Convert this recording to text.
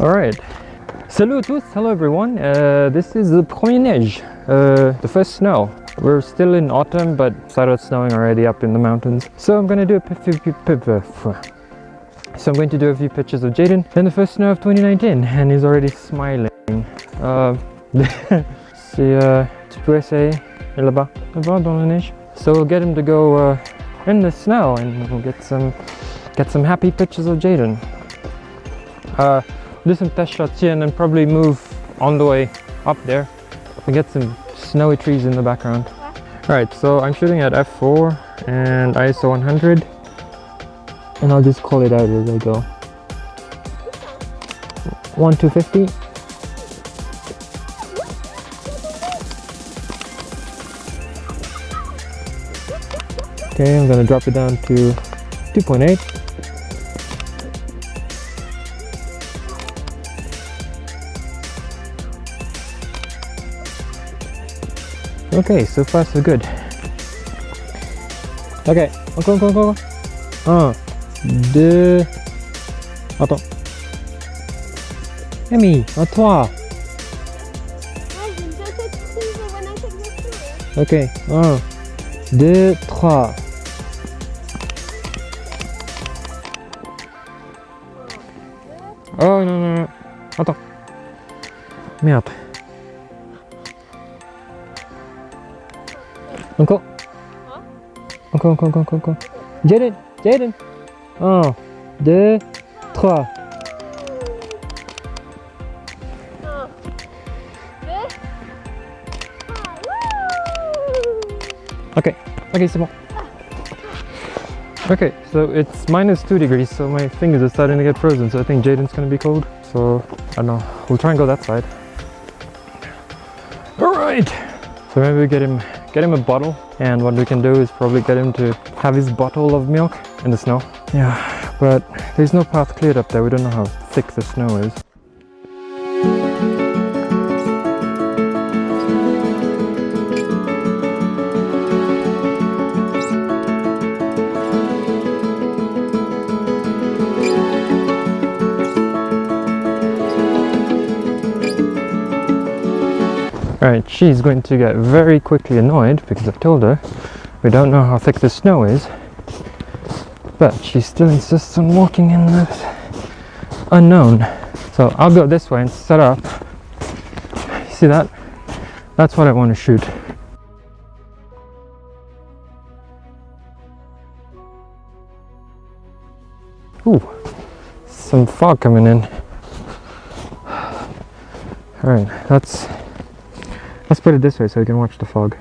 Alright, salut à tous, hello everyone, this is the premier neige, the first snow. We're still in autumn, but it started snowing already up in the mountains. So I'm going to do a few pictures of Jayden in the first snow of 2019, and he's already smiling. C'est, tu peux essayer là-bas, dans la neige. So we'll get him to go in the snow, and we'll get some happy pictures of Jayden. Do some test shots here and then probably move on the way up there to get some snowy trees in the background. Alright, so I'm shooting at f4 and ISO 100, and I'll just call it out as I go. 1:250. Okay, I'm gonna drop it down to 2.8. Okay, so far so good. Ok, encore. 1, 2... Attends. Amy, à toi. Ok, 1, 2, 3. Oh non. Attends. Merde. Encore. Jayden. 1, 2, 3. Okay, c'est bon. Okay, so it's -2 degrees, so my fingers are starting to get frozen, so I think Jayden's gonna be cold. So, I don't know, we'll try and go that side. Alright! So maybe we get him a bottle, and what we can do is probably get him to have his bottle of milk in the snow. Yeah, but there's no path cleared up there. We don't know how thick the snow is. Alright, she's going to get very quickly annoyed because I've told her we don't know how thick the snow is, but she still insists on walking in the unknown. So I'll go this way and set up. See that? That's what I want to shoot. Ooh, some fog coming in. Alright, let's put it this way so we can watch the fog.